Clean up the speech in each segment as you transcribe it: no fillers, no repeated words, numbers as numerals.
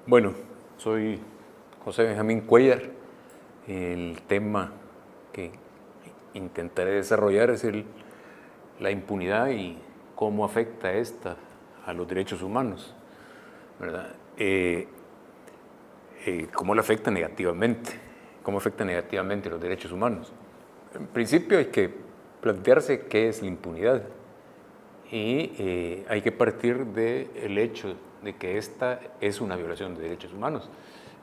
Bueno, soy José Benjamín Cuellar. El tema que intentaré desarrollar es la impunidad y cómo afecta esta a los derechos humanos, ¿verdad? ¿Cómo le afecta negativamente? ¿Cómo afecta negativamente a los derechos humanos? En principio hay que plantearse qué es la impunidad y hay que partir del hecho de que esta es una violación de derechos humanos.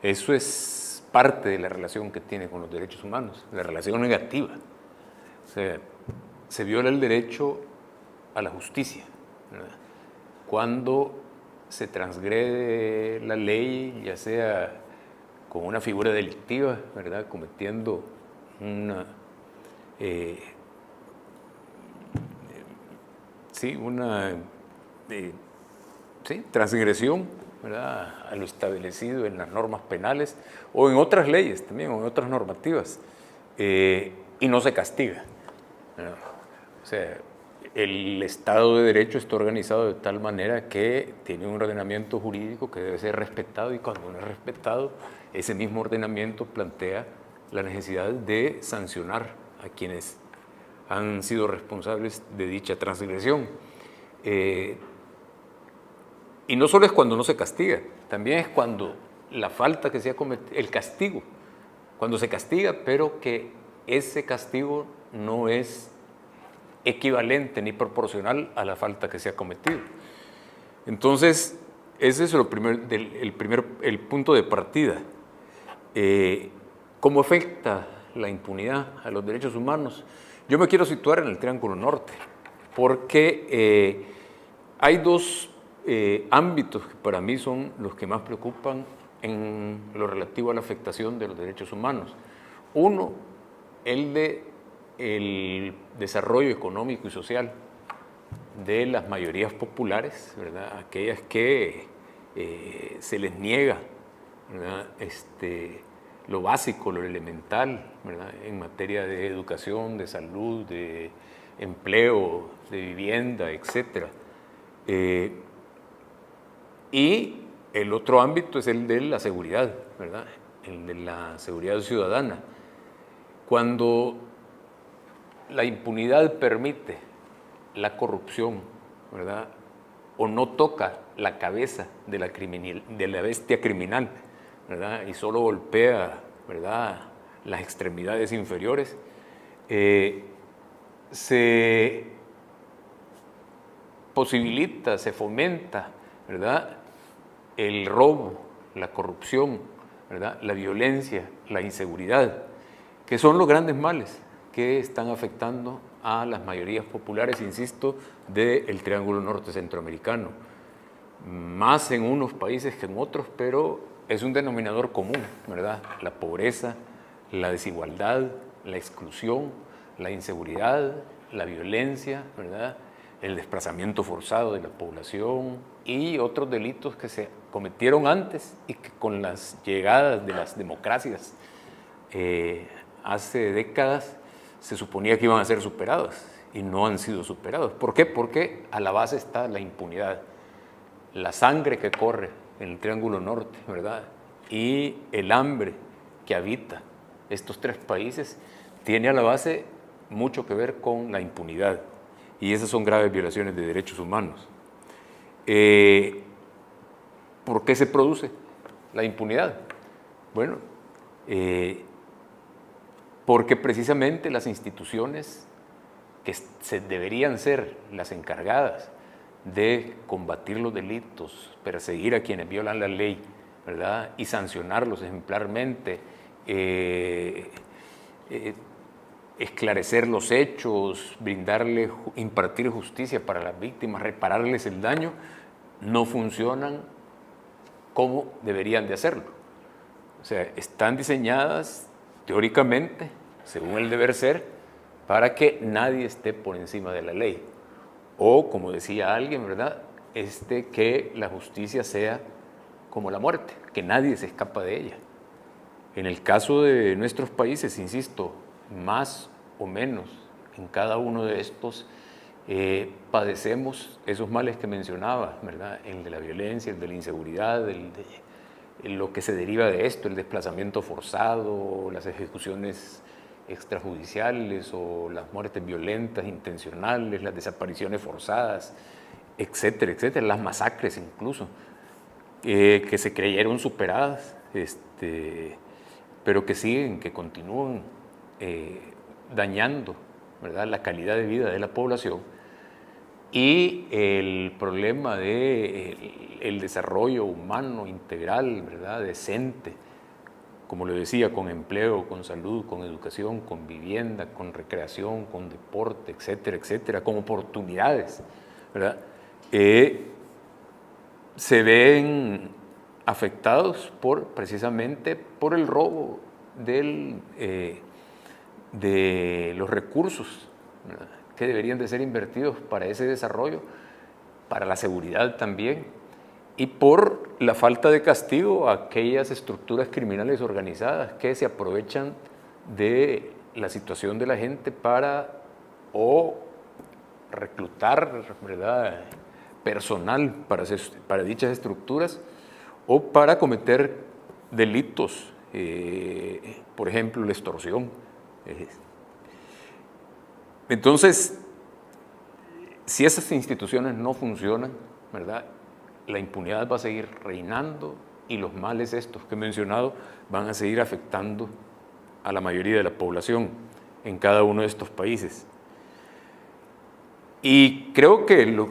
Eso es parte de la relación que tiene con los derechos humanos, la relación negativa. O sea, se viola el derecho a la justicia, ¿verdad? Cuando se transgrede la ley, ya sea con una figura delictiva, ¿verdad?, cometiendo una transgresión, ¿verdad?, a lo establecido en las normas penales o en otras leyes también, o en otras normativas, y no se castiga, ¿verdad? O sea, el Estado de Derecho está organizado de tal manera que tiene un ordenamiento jurídico que debe ser respetado, y cuando no es respetado, ese mismo ordenamiento plantea la necesidad de sancionar a quienes han sido responsables de dicha transgresión. Y no solo es cuando no se castiga, también es cuando la falta que se ha cometido, el castigo, cuando se castiga, pero que ese castigo no es equivalente ni proporcional a la falta que se ha cometido. Entonces, ese es el punto de partida. ¿Cómo afecta la impunidad a los derechos humanos? Yo me quiero situar en el Triángulo Norte, porque hay dos ámbitos que para mí son los que más preocupan en lo relativo a la afectación de los derechos humanos. Uno, el de el desarrollo económico y social de las mayorías populares, ¿verdad?, aquellas que se les niega, ¿verdad?, lo básico, lo elemental, ¿verdad?, en materia de educación, de salud, de empleo, de vivienda, etc. Y el otro ámbito es el de la seguridad, ¿verdad?, el de la seguridad ciudadana. Cuando la impunidad permite la corrupción, ¿verdad?, o no toca la cabeza de la bestia criminal, ¿verdad?, y solo golpea, ¿verdad?, las extremidades inferiores, se posibilita, se fomenta, ¿verdad?, el robo, la corrupción, ¿verdad?, la violencia, la inseguridad, que son los grandes males que están afectando a las mayorías populares, insisto, del Triángulo Norte Centroamericano. Más en unos países que en otros, pero es un denominador común, ¿verdad? La pobreza, la desigualdad, la exclusión, la inseguridad, la violencia, ¿verdad?, el desplazamiento forzado de la población y otros delitos que se cometieron antes y que con las llegadas de las democracias hace décadas se suponía que iban a ser superados y no han sido superados. ¿Por qué? Porque a la base está la impunidad, la sangre que corre en el Triángulo Norte, ¿verdad?, y el hambre que habita estos tres países tiene a la base mucho que ver con la impunidad, y esas son graves violaciones de derechos humanos. ¿Por qué se produce la impunidad? Bueno, porque precisamente las instituciones que deberían ser las encargadas de combatir los delitos, perseguir a quienes violan la ley, ¿verdad?, y sancionarlos ejemplarmente, esclarecer los hechos, impartir justicia para las víctimas, repararles el daño, no funcionan como deberían de hacerlo. O sea, están diseñadas teóricamente, según el deber ser, para que nadie esté por encima de la ley. O, como decía alguien, ¿verdad?, que la justicia sea como la muerte, que nadie se escapa de ella. En el caso de nuestros países, insisto, más o menos en cada uno de estos padecemos esos males que mencionaba, ¿verdad?, el de la violencia, el de la inseguridad, el lo que se deriva de esto, el desplazamiento forzado, las ejecuciones extrajudiciales o las muertes violentas, intencionales, las desapariciones forzadas, etcétera, etcétera, las masacres incluso, que se creyeron superadas, pero que siguen, que continúan dañando, ¿verdad?, la calidad de vida de la población, y el problema del desarrollo humano integral, ¿verdad?, decente, como le decía, con empleo, con salud, con educación, con vivienda, con recreación, con deporte, etcétera, etcétera, con oportunidades, ¿verdad?, se ven afectados precisamente por el robo de los recursos, ¿verdad?, que deberían de ser invertidos para ese desarrollo, para la seguridad también, y por la falta de castigo a aquellas estructuras criminales organizadas que se aprovechan de la situación de la gente para reclutar, ¿verdad?, personal para dichas estructuras, o para cometer delitos, por ejemplo, la extorsión. Entonces, si esas instituciones no funcionan, ¿verdad?, la impunidad va a seguir reinando y los males estos que he mencionado van a seguir afectando a la mayoría de la población en cada uno de estos países. Y creo que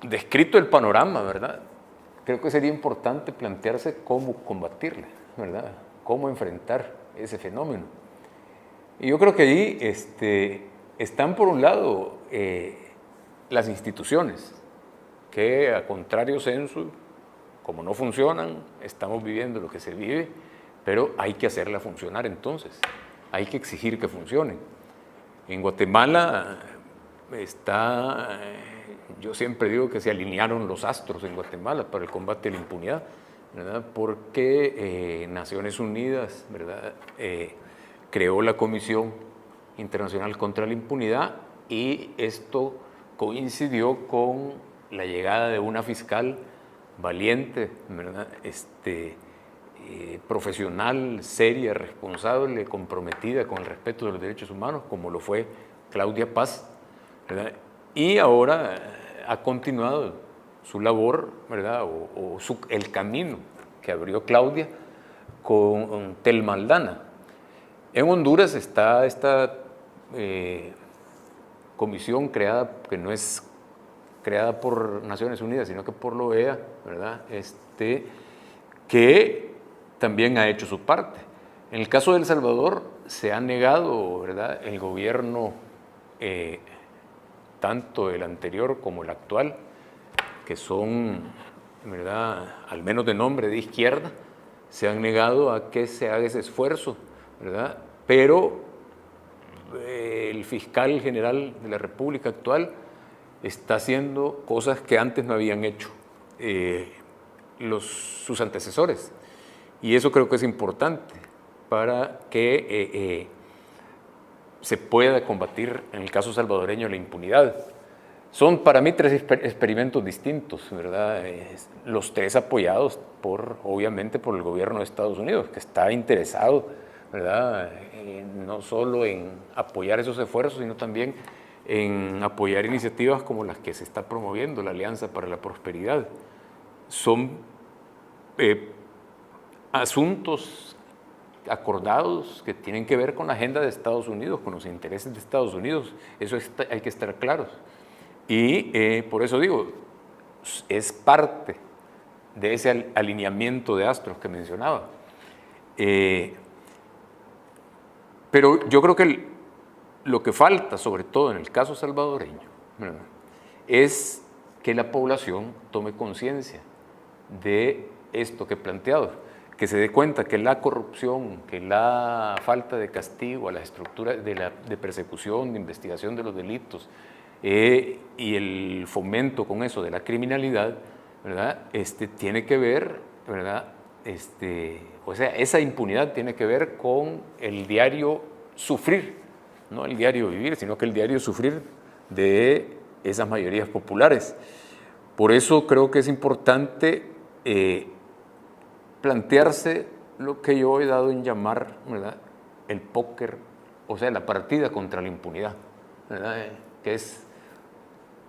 descrito el panorama, ¿verdad?, creo que sería importante plantearse cómo combatirla, ¿verdad?, cómo enfrentar ese fenómeno. Y yo creo que ahí están, por un lado, las instituciones, que a contrario censo, como no funcionan, estamos viviendo lo que se vive, pero hay que hacerla funcionar entonces, hay que exigir que funcionen. En Guatemala yo siempre digo que se alinearon los astros en Guatemala para el combate a la impunidad, ¿verdad?, porque Naciones Unidas, ¿verdad?, creó la Comisión Internacional contra la Impunidad, y esto coincidió con la llegada de una fiscal valiente, ¿verdad?, profesional, seria, responsable, comprometida con el respeto de los derechos humanos, como lo fue Claudia Paz, ¿verdad?, y ahora ha continuado su labor, ¿verdad?, el camino que abrió Claudia con Telma Aldana. En Honduras está esta comisión creada, que no es creada por Naciones Unidas, sino que por la OEA, ¿verdad?, que también ha hecho su parte. En el caso de El Salvador se ha negado, ¿verdad?, el gobierno, tanto el anterior como el actual, que son, ¿verdad?, al menos de nombre de izquierda, se han negado a que se haga ese esfuerzo, ¿verdad?, pero el fiscal general de la República actual está haciendo cosas que antes no habían hecho sus antecesores, y eso creo que es importante para que se pueda combatir, en el caso salvadoreño, la impunidad. Son para mí tres experimentos distintos, ¿verdad?, los tres apoyados obviamente por el gobierno de Estados Unidos, que está interesado, ¿verdad?, no solo en apoyar esos esfuerzos, sino también en apoyar iniciativas como las que se está promoviendo, la Alianza para la Prosperidad. Son asuntos acordados que tienen que ver con la agenda de Estados Unidos, con los intereses de Estados Unidos, eso hay que estar claros. Y por eso digo, es parte de ese alineamiento de astros que mencionaba. Pero yo creo que lo que falta, sobre todo en el caso salvadoreño, ¿verdad?, es que la población tome conciencia de esto que he planteado, que se dé cuenta que la corrupción, que la falta de castigo a las estructuras de persecución, de investigación de los delitos, y el fomento con eso de la criminalidad, ¿verdad?, tiene que ver, ¿verdad?, o sea, esa impunidad tiene que ver con el diario sufrir, no el diario vivir, sino que el diario sufrir de esas mayorías populares. Por eso creo que es importante plantearse lo que yo he dado en llamar, ¿verdad?, el póker, o sea, la partida contra la impunidad, ¿verdad?, que es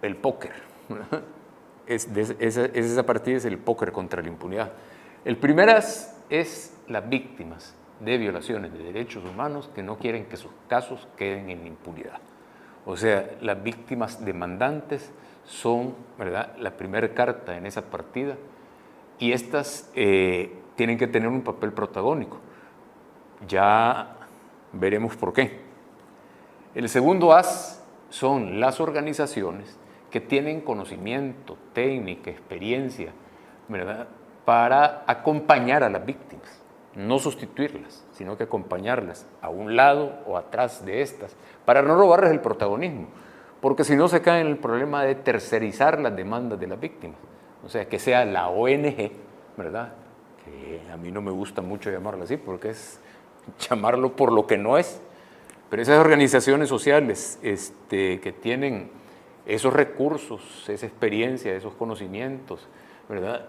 el póker, ¿verdad? Esa partida es el póker contra la impunidad. El primero es las víctimas de violaciones de derechos humanos que no quieren que sus casos queden en impunidad. O sea, las víctimas demandantes son, ¿verdad?, la primera carta en esa partida, y estas tienen que tener un papel protagónico. Ya veremos por qué. El segundo as son las organizaciones que tienen conocimiento, técnica, experiencia, ¿verdad?, para acompañar a las víctimas, no sustituirlas, sino que acompañarlas a un lado o atrás de estas, para no robarles el protagonismo, porque si no se cae en el problema de tercerizar las demandas de las víctimas. O sea, que sea la ONG, ¿verdad?, que a mí no me gusta mucho llamarlo así, porque es llamarlo por lo que no es, pero esas organizaciones sociales que tienen esos recursos, esa experiencia, esos conocimientos, ¿verdad?,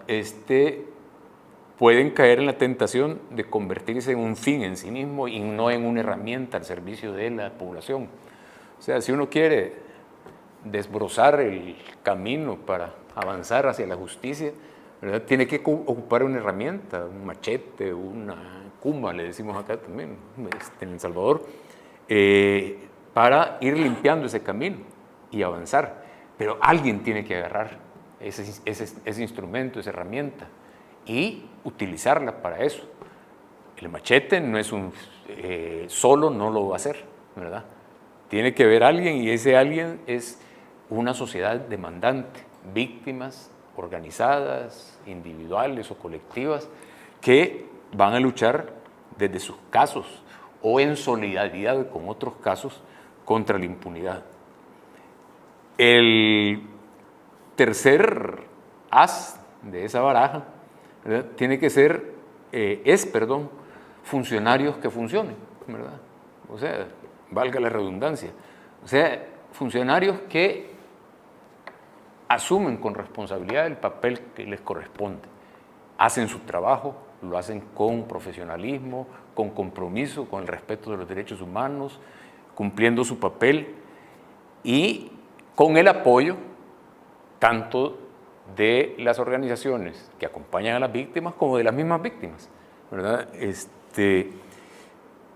pueden caer en la tentación de convertirse en un fin en sí mismo y no en una herramienta al servicio de la población. O sea, si uno quiere desbrozar el camino para avanzar hacia la justicia, ¿verdad?, tiene que ocupar una herramienta, un machete, una cuma, le decimos acá también, en El Salvador, para ir limpiando ese camino y avanzar. Pero alguien tiene que agarrar ese instrumento, esa herramienta, y utilizarla para eso. El machete no es solo no lo va a hacer, ¿verdad? Tiene que haber alguien, y ese alguien es una sociedad demandante, víctimas organizadas, individuales o colectivas, que van a luchar desde sus casos o en solidaridad con otros casos contra la impunidad. El tercer as de esa baraja, ¿verdad?, tiene que ser, funcionarios que funcionen, ¿verdad? O sea, valga la redundancia. O sea, funcionarios que asumen con responsabilidad el papel que les corresponde, hacen su trabajo, lo hacen con profesionalismo, con compromiso, con el respeto de los derechos humanos, cumpliendo su papel y con el apoyo tanto de las organizaciones que acompañan a las víctimas como de las mismas víctimas, ¿verdad?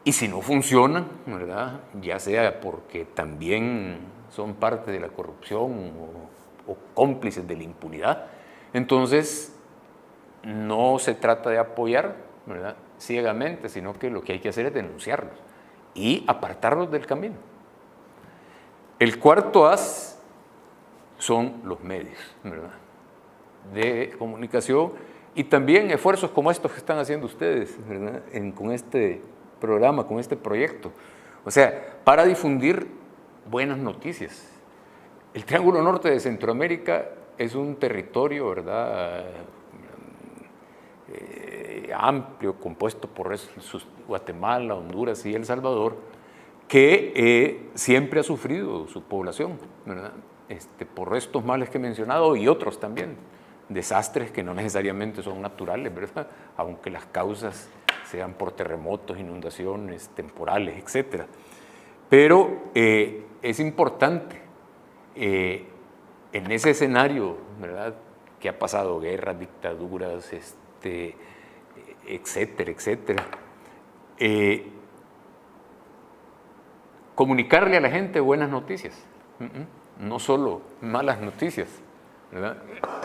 Y si no funcionan, ¿verdad?, ya sea porque también son parte de la corrupción o cómplices de la impunidad, entonces no se trata de apoyar, ¿verdad?, ciegamente, sino que lo que hay que hacer es denunciarlos y apartarlos del camino. El cuarto as son los medios, ¿verdad?, de comunicación, y también esfuerzos como estos que están haciendo ustedes, ¿verdad?, con este programa, con este proyecto. O sea, para difundir buenas noticias. El Triángulo Norte de Centroamérica es un territorio, ¿verdad?, amplio, compuesto por Guatemala, Honduras y El Salvador, que siempre ha sufrido su población, ¿verdad?, por estos males que he mencionado y otros también, desastres que no necesariamente son naturales, ¿verdad?, aunque las causas sean por terremotos, inundaciones, temporales, etc. Pero es importante, en ese escenario, ¿verdad?, que ha pasado guerras, dictaduras, etcétera, etcétera, comunicarle a la gente buenas noticias, no solo malas noticias, ¿verdad?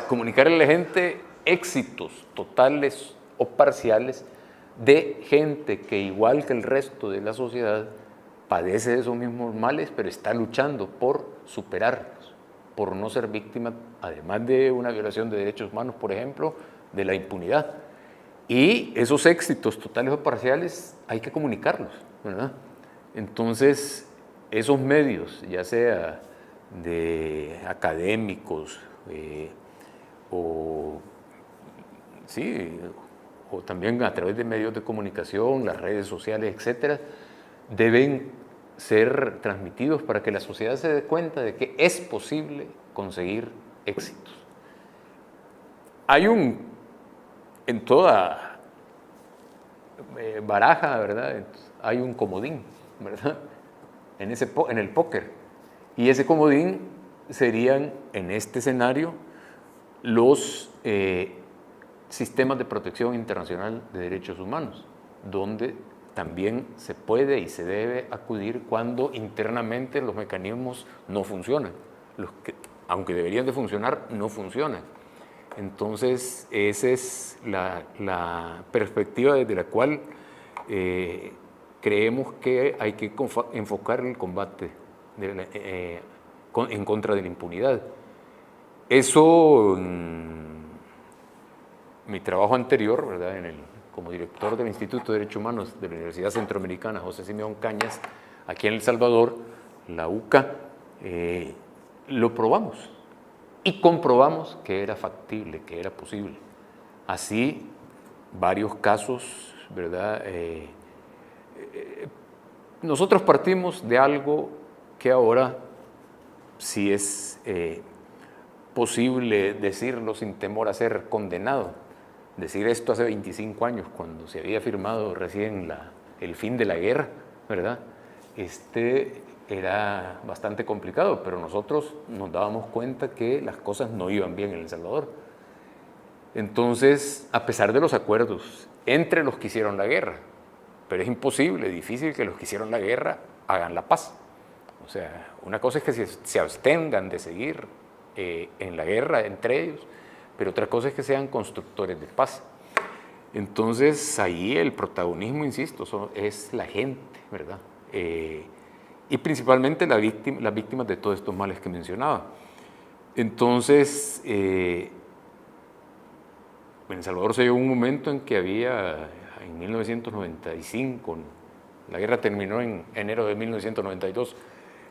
Comunicarle a la gente éxitos totales o parciales de gente que, igual que el resto de la sociedad, padece de esos mismos males, pero está luchando por superarlos, por no ser víctima, además de una violación de derechos humanos, por ejemplo, de la impunidad. Y esos éxitos totales o parciales hay que comunicarlos, ¿verdad? Entonces, esos medios, ya sea de académicos o también a través de medios de comunicación, las redes sociales, etcétera, deben ser transmitidos para que la sociedad se dé cuenta de que es posible conseguir éxitos. Hay en toda baraja, ¿verdad? Hay un comodín, ¿verdad? En el póker. Y ese comodín serían, en este escenario, los sistemas de protección internacional de derechos humanos, donde también se puede y se debe acudir cuando internamente los mecanismos no funcionan. Los que, aunque deberían de funcionar, no funcionan. Entonces, esa es la perspectiva desde la cual creemos que hay que enfocar el combate en contra de la impunidad. Eso, en mi trabajo anterior, ¿verdad? Como director del Instituto de Derechos Humanos de la Universidad Centroamericana José Simeón Cañas, aquí en El Salvador, la UCA, lo probamos y comprobamos que era factible, que era posible. Así, varios casos, ¿verdad? Nosotros partimos de algo que ahora sí es posible decirlo sin temor a ser condenado. Decir esto hace 25 años, cuando se había firmado recién el fin de la guerra, ¿verdad? Era bastante complicado, pero nosotros nos dábamos cuenta que las cosas no iban bien en El Salvador. Entonces, a pesar de los acuerdos entre los que hicieron la guerra, pero es imposible, difícil que los que hicieron la guerra hagan la paz. O sea, una cosa es que se abstengan de seguir en la guerra entre ellos, pero otra cosa es que sean constructores de paz. Entonces, ahí el protagonismo, insisto, es la gente, ¿verdad? Y principalmente las víctimas de todos estos males que mencionaba. Entonces, en El Salvador se llegó un momento en que había, en 1995, la guerra terminó en enero de 1992,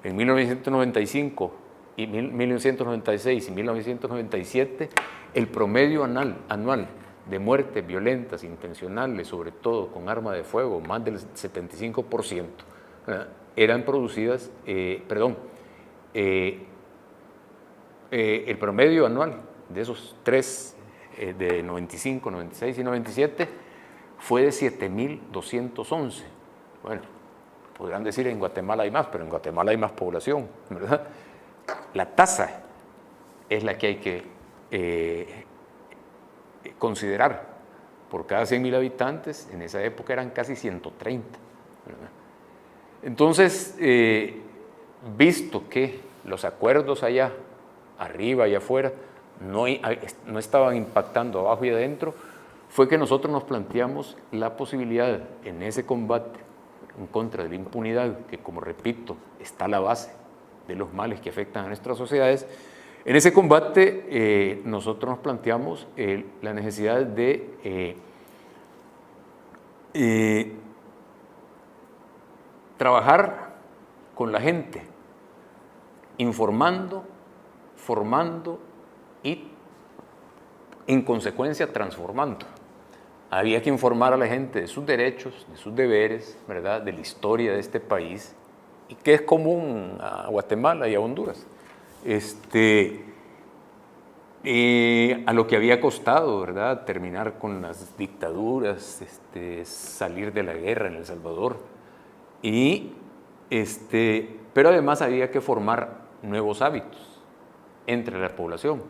en 1995 y 1996 y 1997, el promedio anual de muertes violentas, intencionales, sobre todo con arma de fuego, más del 75%, eran producidas, el promedio anual de esos tres, de 95, 96 y 97, fue de 7.211. Bueno, podrán decir en Guatemala hay más, pero en Guatemala hay más población, ¿verdad? La tasa es la que hay que considerar. Por cada 100.000 habitantes, en esa época eran casi 130, ¿verdad? Entonces, visto que los acuerdos allá, arriba y afuera, no estaban impactando abajo y adentro, fue que nosotros nos planteamos la posibilidad en ese combate en contra de la impunidad, que, como repito, está a la base de los males que afectan a nuestras sociedades. En ese combate nosotros nos planteamos la necesidad de trabajar con la gente, informando, formando y, en consecuencia, transformando. Había que informar a la gente de sus derechos, de sus deberes, ¿verdad?, de la historia de este país, y que es común a Guatemala y a Honduras. A lo que había costado, ¿verdad?, terminar con las dictaduras, salir de la guerra en El Salvador. Pero además había que formar nuevos hábitos entre la población.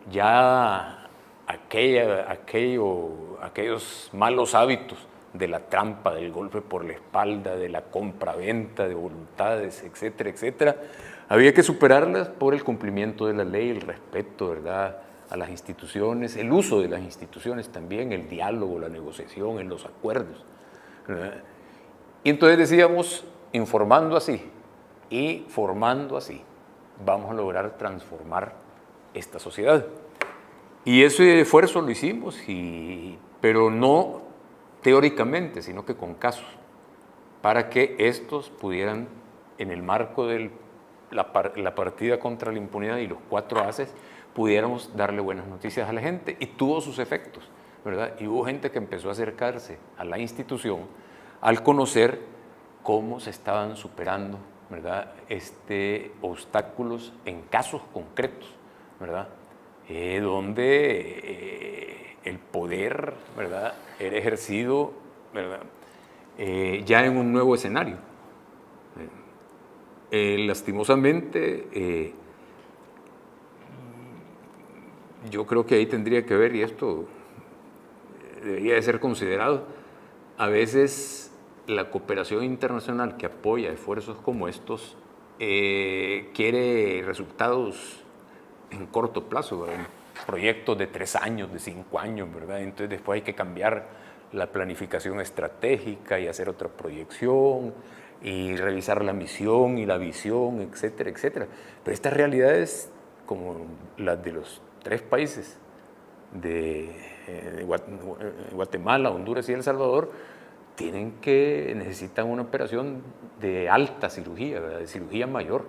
Ya aquellos malos hábitos de la trampa, del golpe por la espalda, de la compra-venta de voluntades, etcétera, etcétera, había que superarlas por el cumplimiento de la ley, el respeto, ¿verdad?, a las instituciones, el uso de las instituciones también, el diálogo, la negociación, en los acuerdos, ¿verdad? Y entonces decíamos, informando así y formando así, vamos a lograr transformar esta sociedad. Y ese esfuerzo lo hicimos, pero no teóricamente, sino que con casos, para que estos pudieran, en el marco de la partida contra la impunidad y los 4 haces, pudiéramos darle buenas noticias a la gente, y tuvo sus efectos, ¿verdad? Y hubo gente que empezó a acercarse a la institución al conocer cómo se estaban superando, ¿verdad?, obstáculos en casos concretos, ¿verdad?, donde el poder, ¿verdad?, era ejercido ¿verdad? Ya en un nuevo escenario. Lastimosamente, yo creo que ahí tendría que ver, y esto debería de ser considerado, a veces la cooperación internacional que apoya esfuerzos como estos quiere resultados en corto plazo, ¿verdad? Proyectos de 3 años, de 5 años, ¿verdad? Entonces después hay que cambiar la planificación estratégica y hacer otra proyección y revisar la misión y la visión, etcétera, etcétera. Pero estas realidades, como las de los 3 países de Guatemala, Honduras y El Salvador, necesitan una operación de alta cirugía, ¿verdad? De cirugía mayor.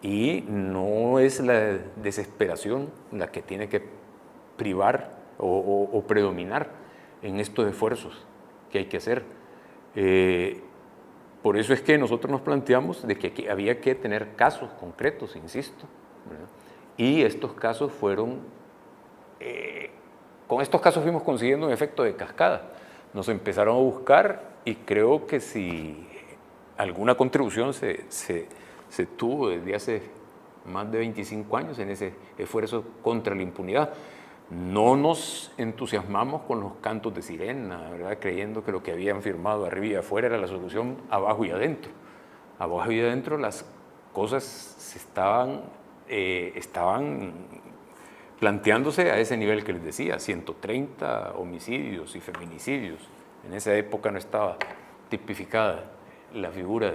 Y no es la desesperación la que tiene que privar o predominar en estos esfuerzos que hay que hacer. Por eso es que nosotros nos planteamos de que había que tener casos concretos, insisto, ¿verdad? Y estos casos fueron, con estos casos fuimos consiguiendo un efecto de cascada. Nos empezaron a buscar y creo que si alguna contribución se tuvo desde hace más de 25 años en ese esfuerzo contra la impunidad. No nos entusiasmamos con los cantos de sirena, ¿verdad? Creyendo que lo que habían firmado arriba y afuera era la solución abajo y adentro. Abajo y adentro las cosas estaban planteándose a ese nivel que les decía, 130 homicidios y feminicidios. En esa época no estaba tipificada la figura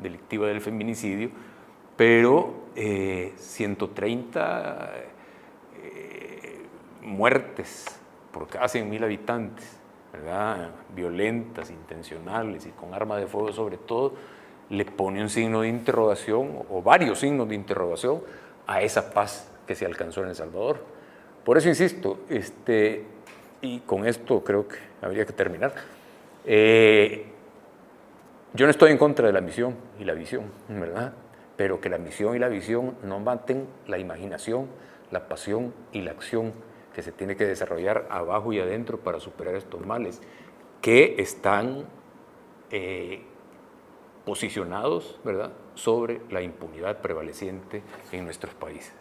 delictiva del feminicidio, pero 130 muertes por cada 100.000 habitantes, ¿verdad? Violentas, intencionales y con arma de fuego sobre todo, le pone un signo de interrogación o varios signos de interrogación a esa paz que se alcanzó en El Salvador. Por eso insisto, y con esto creo que habría que terminar, yo no estoy en contra de la misión y la visión, ¿verdad? Pero que la misión y la visión no maten la imaginación, la pasión y la acción que se tiene que desarrollar abajo y adentro para superar estos males que están posicionados, ¿verdad?, sobre la impunidad prevaleciente en nuestros países.